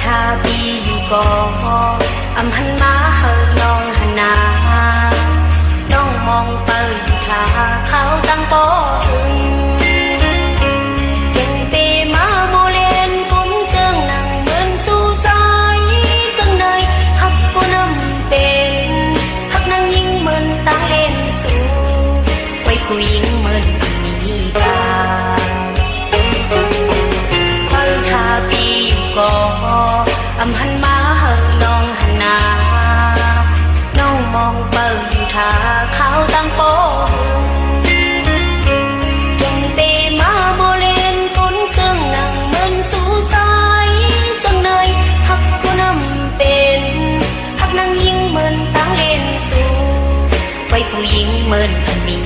ทาปีอยู่ก่ออำหันมาเฮาน้องหันนาน้องมองเปิดทาเขาตั้งโป๊ถึงเก่งปีมาโมเลนผมเจิงนั่งเหมือนสู้ใจจังเนยฮักกูนำเป็นฮักนางยิ่งเหมือนตั้งเล่นสู้ไว้ผู้หญิงเหมือนมีตาปีอยู่ก่ออำหันมาเฮาน้องหันนาน้องมองเบิ่งทาเขาตั้งโป๊เก่งเตมาโมเลนคนเสื่องนั่งเหมือนสู้ใจจังเนยฮักผู้นำเป็นฮักนางยิ่งเหมือนตั้งเล่นสู้ไว้ผู้หญิงเหมือนมี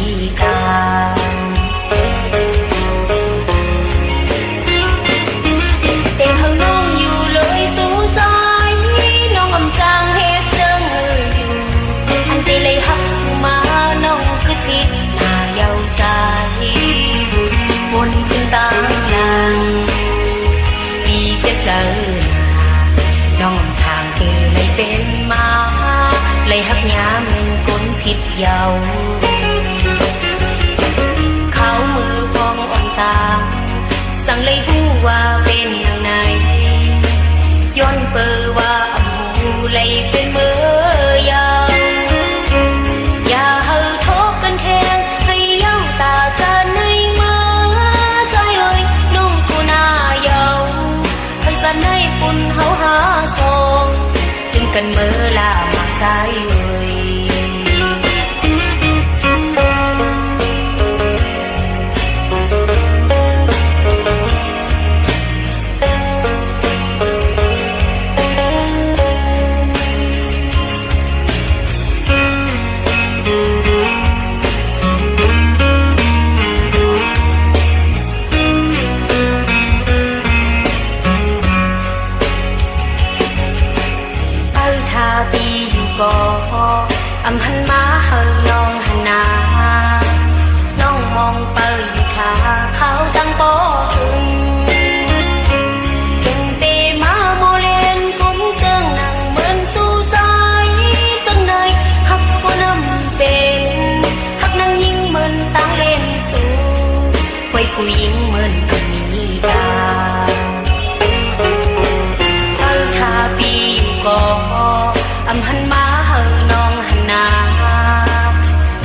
กาน้องทางคือเลยเป็นมาเลยหักยามเป็นคนผิดเยาเขามือพองอ่อนตาสั่งเลยหูว่าเป็นอย่างไหนย้อนเปอว่าอำหูเลยเป็นมือยาวอย่าเฮาทบกันแทงให้เย้าตาจะในมาใจเอ้ยน้องกูน่าเยาให้สันให้ปุ่นเฮาหาทรงถึงกันเมื่อลามาใจเอ้ยปีอยู่ก่ออำหันมาเฮาน้องหันนาน้องมองเปิดทาเขาตั้งโป๊ถึงเก่งเตมาโมเลนผมเจิงนั่งเหมือนสู้ใจจังเนยฮักผู้นำเป็นฮักนางยิ่งเหมือนตั้งเล่นสู้ไว้ผู้หญิงเหมือนมีตาทาปีอยู่ก่ออำหันมาเฮาน้องหันนา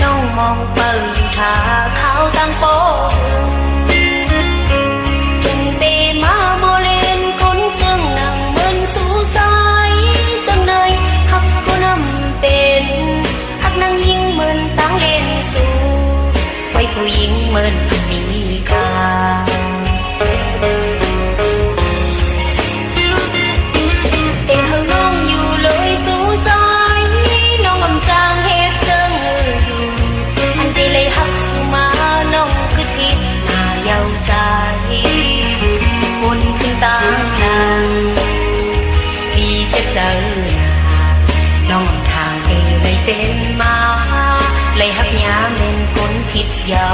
น้องมองเปิดทาเขาตั้งโป๊เก่งเตมาโมเลนคนเสื่องนั่งเหมือนสู้ใจจังเนยฮักกูนำเป็นฮักนางยิ่งเหมือนตั้งเล่นสู้ไว้ผู้หญิงเหมือนมีกาเจอน้องทางเธอเลยเป็นมาเลยหักยามเป็นคนผิดเยา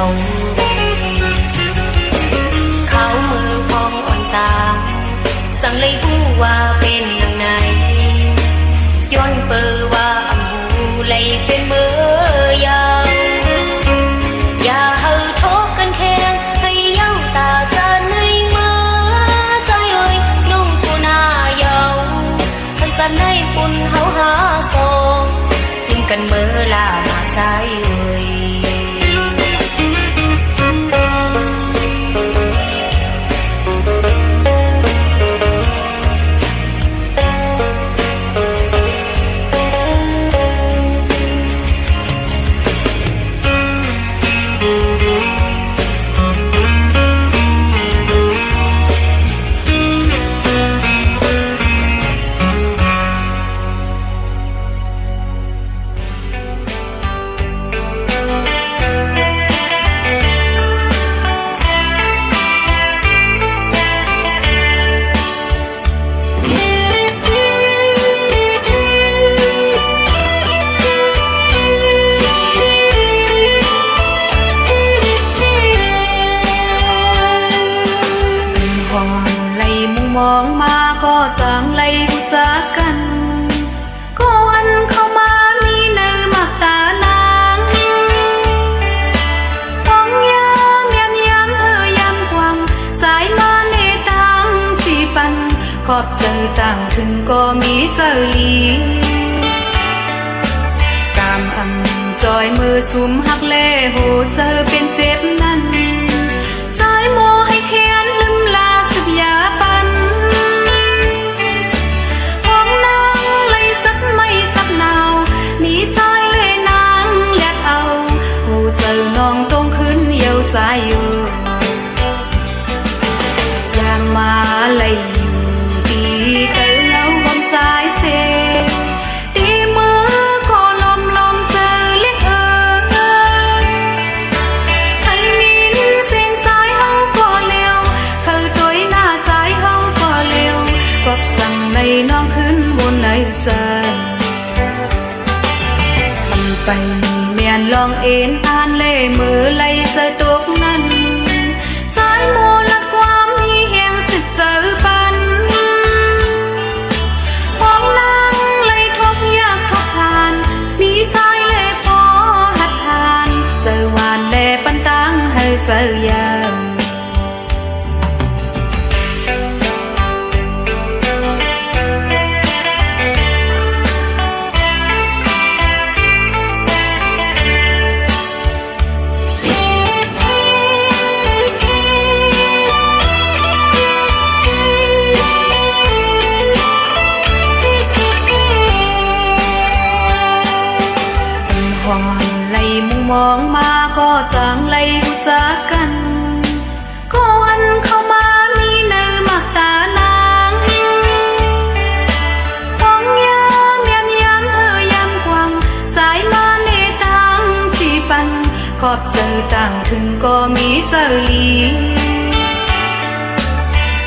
เขามือพองอ่อนตาสั่งเลยหูว่าเป็นอย่างไหนย้อนเปอว่าอำหูเลยเป็นมือยาวอย่าเฮาทบกันแทงให้เย้าตาจะในมาใจเอ้ยน้องกูน่าเยาสันให้ปุ่นเฮาหาทรงถึงกันเมื่อลามาใจเอ้ย างไล่หูจักกันก็วันเข้ามามีในมักตานางห้องยามยันยามยามกวางสายมาในตังที่ปันขอบเจอต่างถึงก็มีเจอลีกามอำจอยมือสุมหักเล่โหเจอเป็นเจ็บนั้นสายโมให้แค้นลืมลาสุบยาปันห้องนางเลยจับไม่จับนาวมีใจเลยนางแลกเอาโหเจอน้องตรงขึ้นเยาวสายอยู่อย่างมาเลยดีเตอเงาบนสายเซตีมือก็ลมเจอเล็กให้มินเส้นใจเฮาก็เร็วเธอตัวหน้าใจเฮาก็เร็วกบสั่งในน้องขึ้นบนในใจไปเมียนลองเอ็นอ่านเล่มือไล่เจอตกนั้นสายโมละความมีแห่งสิบเจอปันห้องนางเลยทบยากทบทานมีใจเล่พอหัดทานเจอวานแล่ปันตังให้เจอยามมองมาก็จางไล่หูจักกันก็วันเข้ามามีในมักตานางห้องยามยันยามยามกวางสายมาในตังที่ปันขอบเจอต่างถึงก็มีเจอลี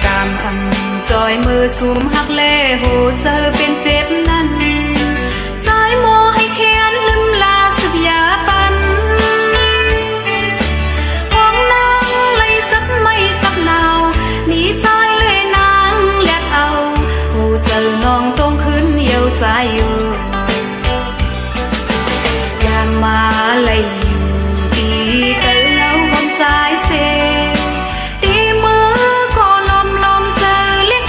กามอำจอยมือสุมหักเล่โหเจอเป็นเจ็บนั้นสายโมให้แค้นลืมลาสุบยาปันมีใจเลยนางแลกเอาโหเจอน้องตรงขึ้นเยาวสายอยู่อย่างมาเลยอยู่ดีเตอเงาบนสายเซตีมือก็ลมเจอเล็ก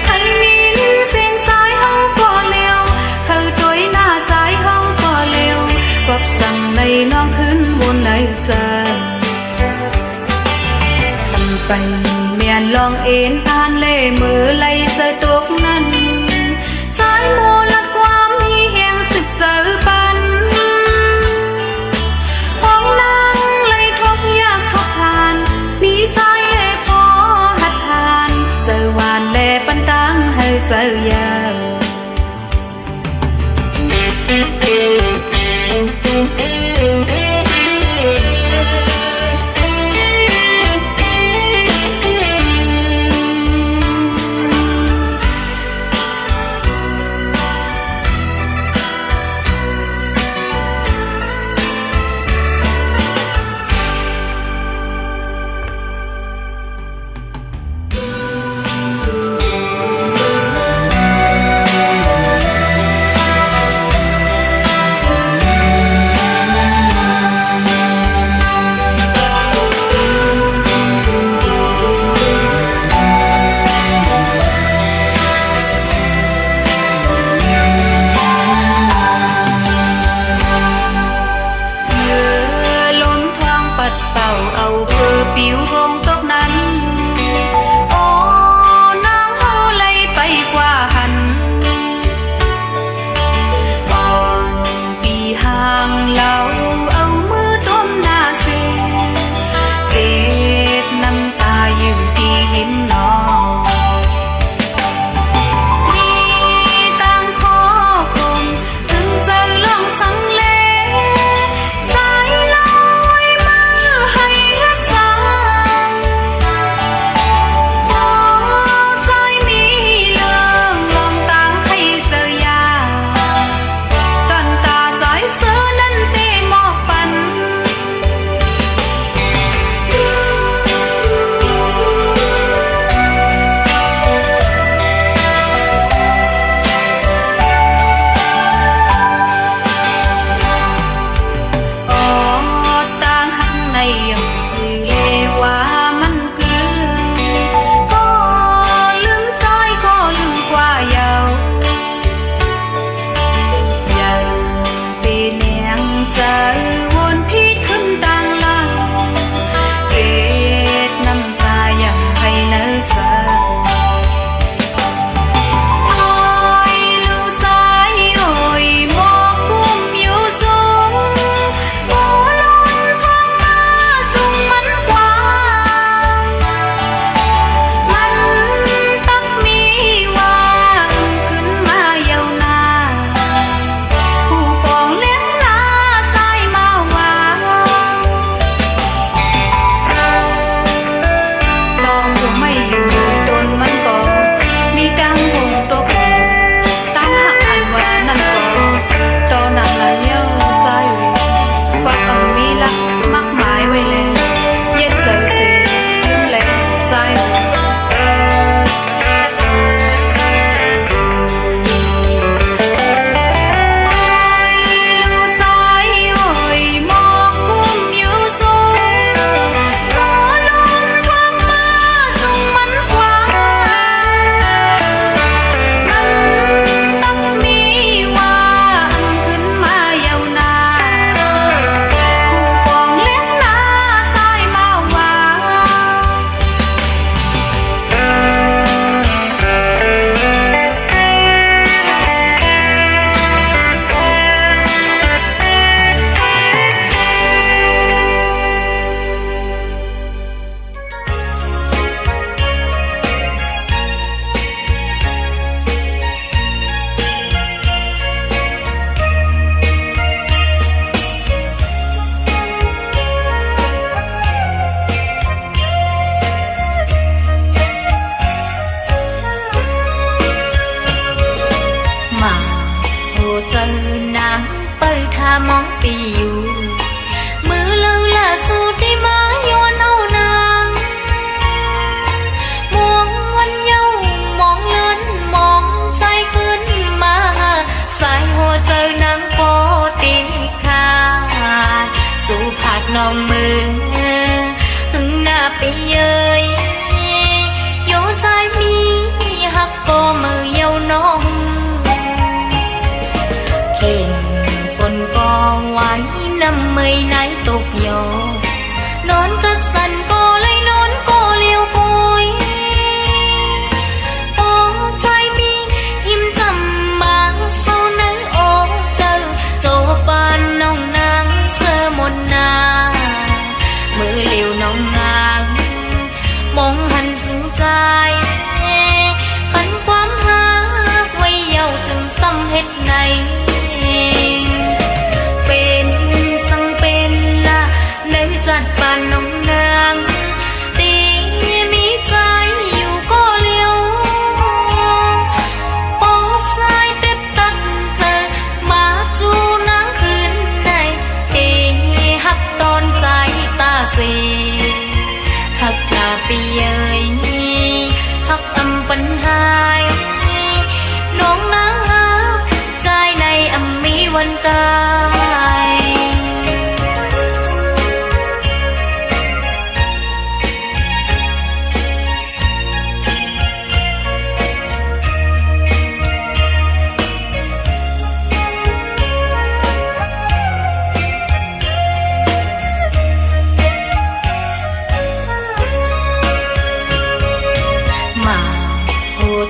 ให้มินเส้นใจเฮาก็เร็วเธอตัวหน้าใจเฮาก็เร็วกบสั่งในน้องขึ้นบนในใจไปเมียนลองเอ็นอ่านเล่มือไล่เจอตกนั้นสายโมละความมีแห่งสิบเจอปันห้องนางเลยทบยากทบทานมีใจเล่พอหัดทานเจอวานเล่ปันตังให้เจอยาว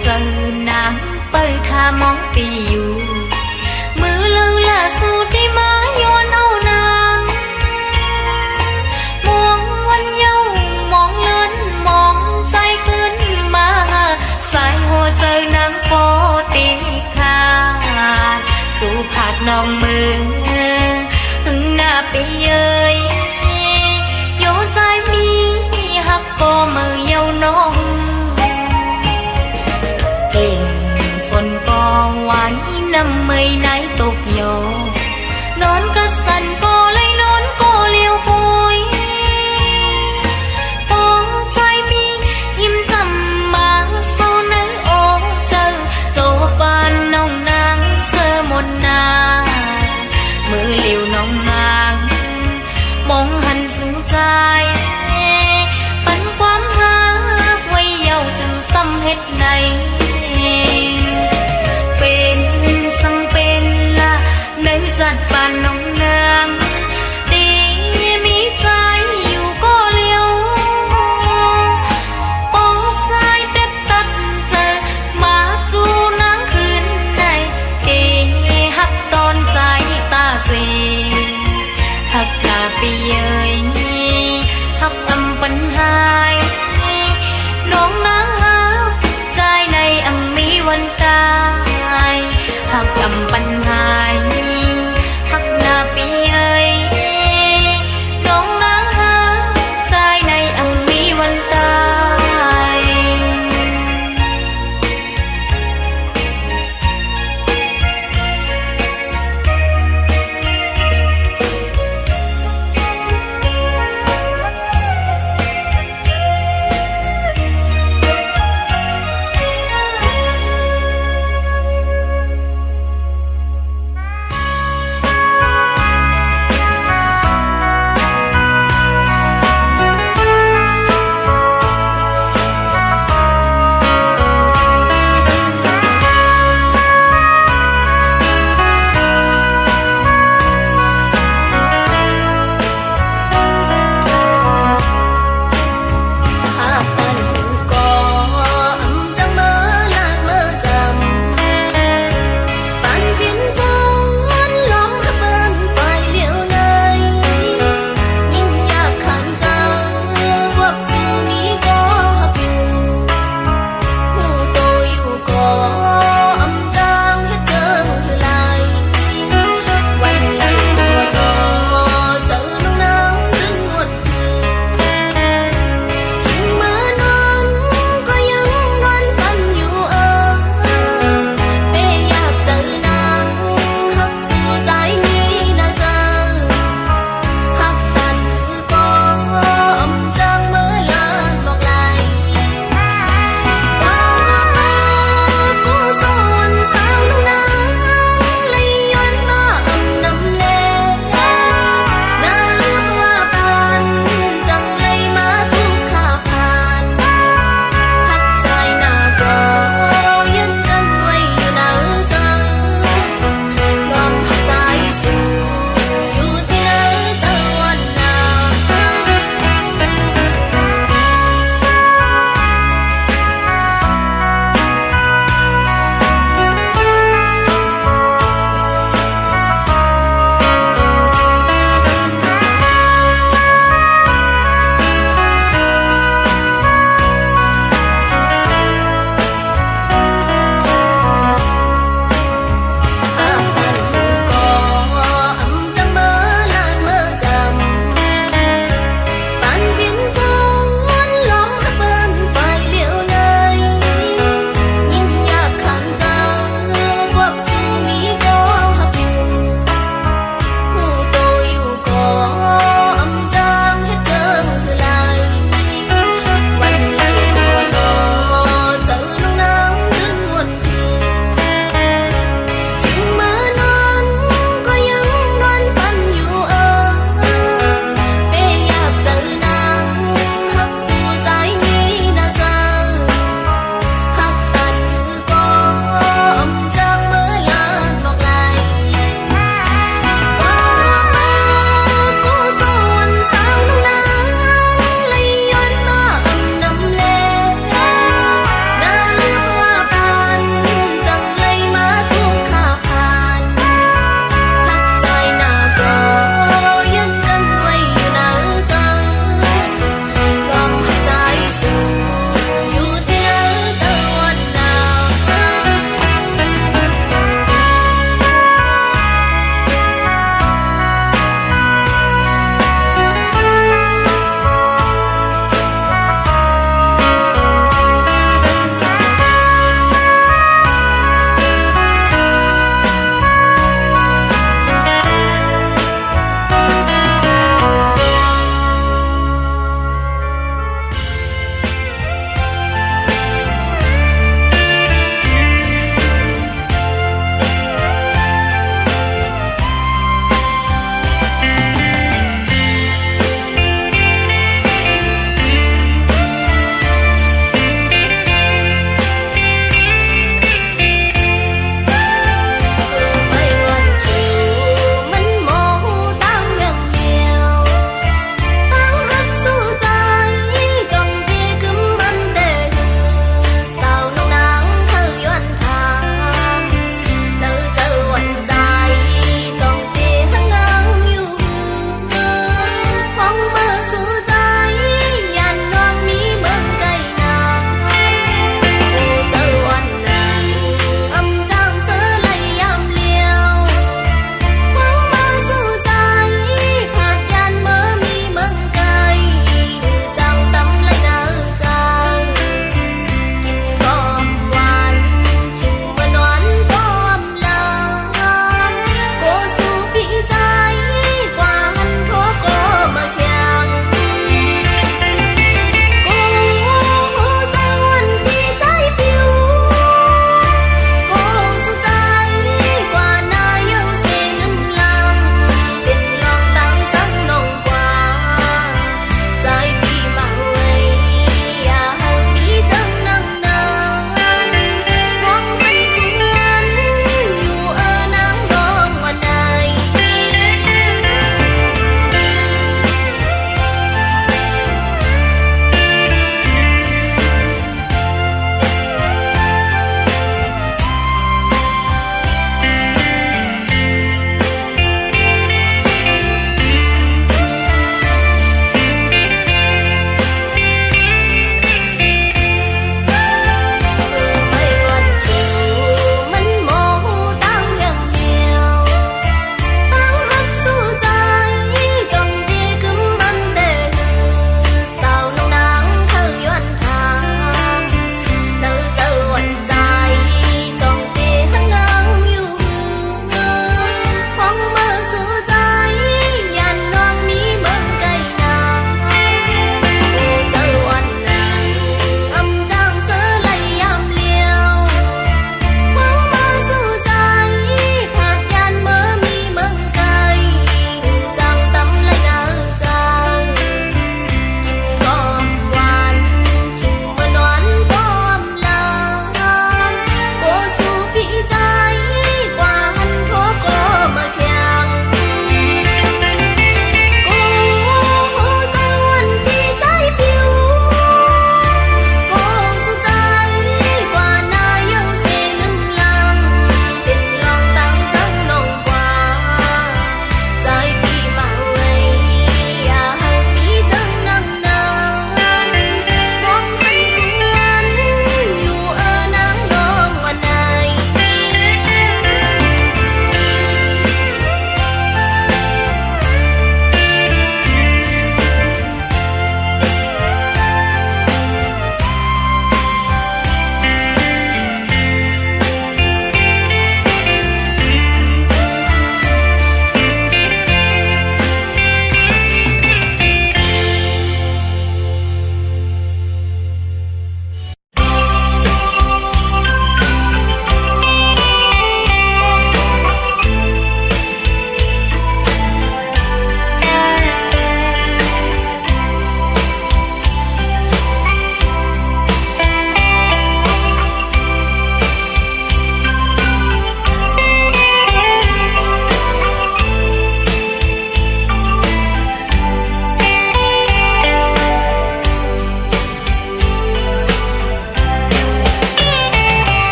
เจอนางเปิดทามองปีอยู่มือเลิงล่าสุดได้มาย้อนเอานางมองวันเยาว์มองเลินมองใจขึ้นมาสายหัวเจอนางพอตีขาดสู่ผาดน้องมือหึงหน้าไปเย้ยโยใจมีหักก็มือเยาน้องเก่งฝนกองไว้น้ำไม่ไหนตกโยนอนกระสันก็เลยนอนก็เลี้ยวปุยปองใจมีหิมจำมาโซในโอเจอโจบานน้องนางเสอมนนามือเหลียวน้องนางมองหันสู่ใจปันความหักไว้เยาจึงซ้ำเฮ็ดในเป็นสังเป็นละในจัดปานน้องนางดีมีใจอยู่ก็เลี้ยวปองสายเต็ดตัดเจอมาจูนางคืนในเกหักตอนใจตาเสหักกาไปเย้ยหักอำปัญหายน้องนางหาใจใน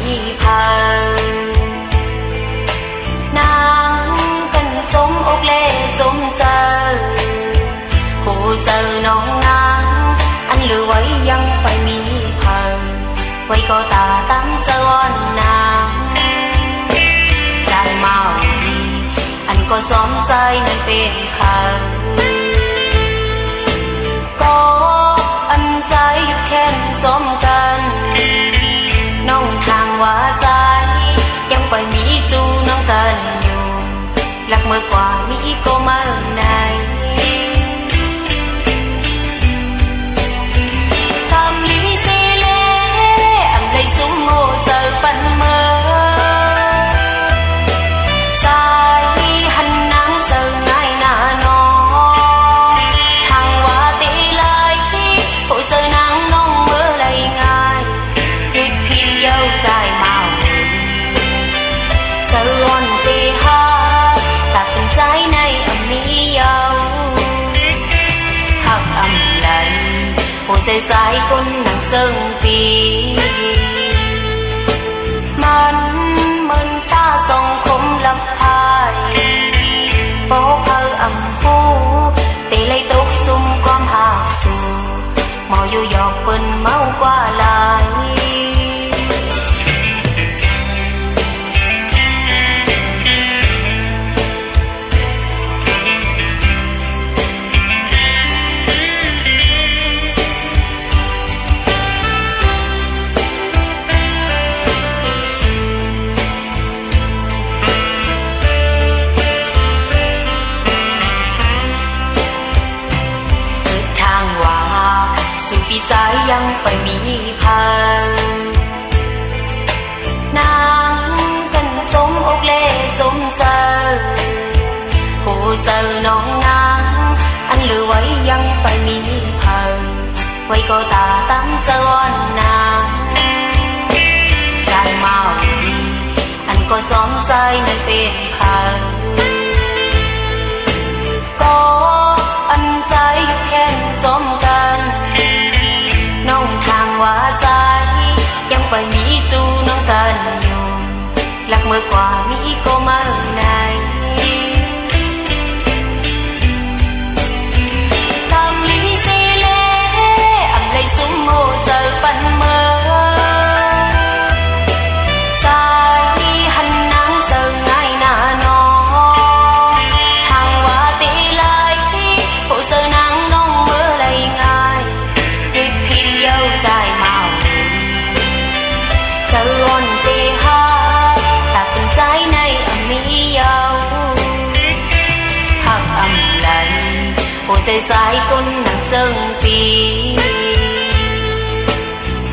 มีพังนางกันสมอกเล่สมเจอผู้เจอน้องนางอันเหลือไว้ยังไปมีพังไว้ก็ตาตั้งเจอวันนางใจเมาดีอันก็สมใจนั้นเป็นพังก็อันใจอยู่แค่สมกันน้องทางว่าใจยังไปมีจูน้องกันอยู่หลักเมื่อกว่านี้ก็มาไหนทำลีเซเลอันเลยซุ้มโมเจอปันเมื่อใจหันนางเจอง่ายหน้านอทางว่าตีลายผู้เจอนางน้องเมื่อไรง่ายคิดพี่เย้าใจเมาเจออ่อนตีหาตัดเป็นใจในอมีเยาหักอำไหลผู้ใจใจคนนางเซิงปีมันฟ้าส่องคมลำพายโป๊เพออำหูตีเลยตกซุ่มความหักสู่เมาอยู่หยอกเปิ้นเมากว่าหลายใจยังไปมีพังนางกันสมอกเล่สมเจอผู้เจอน้องนางอันเหลือไว้ยังไปมีพังไว้ก็ตาตั้งเจอวันนางใจเมาดีอันก็สมใจนั้นเป็นพังก็อันใจอยู่แค่สมกันน้องทางว่าใจยังไปมีจูน้องกันอยู่หลักเมื่อกว่านี้ก็มาไหนตามลีเซเลอันเลยซุ้มโมเจอปันเมื่อใจหันนางเจอง่ายหน้านอทางว่าตีลายผู้เจอนางน้องเมื่อไรง่ายคิดพี่เย้าใจเมาเจออ่อนตีหาตัดเป็นใจในอมีเยาหักอำไหลผู้ใจใจคนนางเซิงปี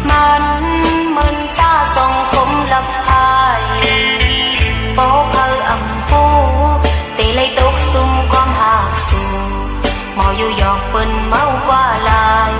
มันฟ้าส่องคมลำพายโป๊เพออำหูตีเลยตกซุ่มความหักสู่เมาอยู่หยอกเปิ้นเมากว่าหลาย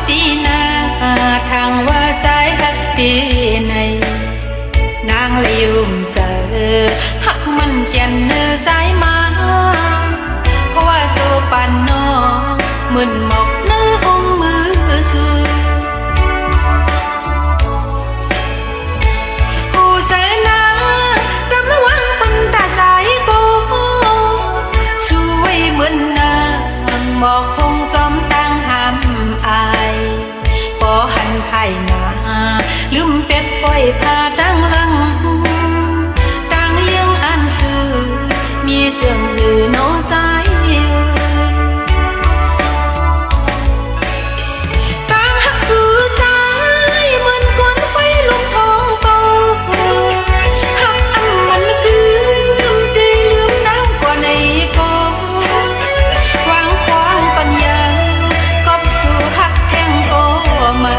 ตีนาทางว่าใจฮักดีในนางเลยยุ่มเจอฮักมันแก่นเนื้อสายมาเพราะว่าโจปันน้องมึนหมกเนื้อองมือสูผู้เจอหน้าระวังปันตาสายโกช่วยเหมือนนางบอกคงจอมตั้งห้ามอายพอหันไผ่หนาลืมเป็ดปล่อยพาตั้งลังตั้งเลี้ยงอันซื่อมีเสื่องลือโนใจตั้งหักสู่ใจเหมือนก้อนไฟลุกท้องโตหักอันมันคือลืมตีลืมน้ำกว่าในกอวางควางปัญญากอบสู่หักแทงโอมา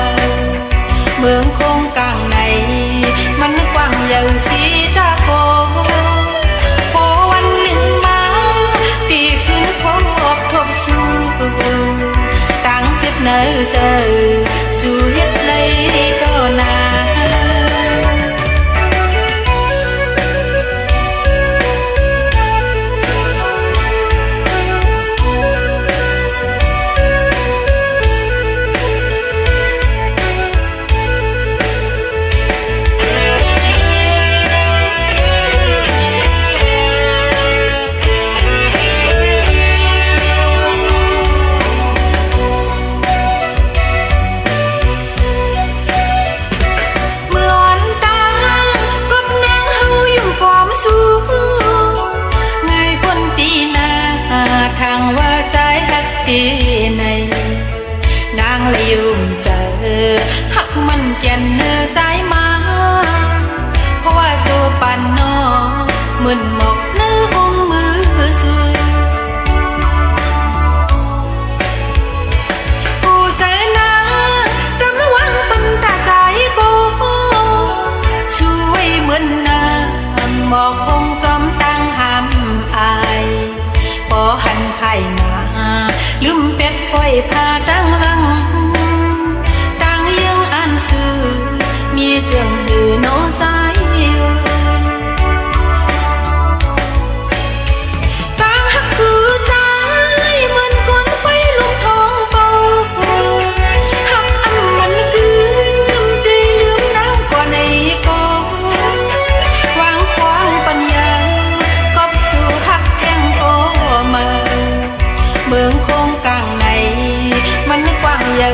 เมืองคงกลางในมันกว้างใหญ่สีตาโกพอวันหนึ่งมาตีขึ้นพบทบสู่ตั้งเจ็บเนื้อเสือสู่เฮ็ดเลยก็นาทางว่าใจฮักดีในนางเลยยุ่มเจอฮักมันแก่นเนื้อสายมาเพราะว่าโจปันน้องมึนหมกเนื้อองมือสูผู้เจอหน้าระวังปันตาสายโกช่วยเหมือนนางบอกคงจอมตั้งห้ามอายพอหันไผ่มาลืมเป็ดปล่อยพาตั้งลังตั้งยังอันซื่อมีเสื่องลือโนใจตั้งหักสู่ใจเหมือนก้อนไฟลุกท้องโตหักอันมันคือลืมตีลืมน้ำกว่าในกอวางควางปัญญากอบสู่หักแทงโอมาเมืองคงกลางในมันกว้างใหญ่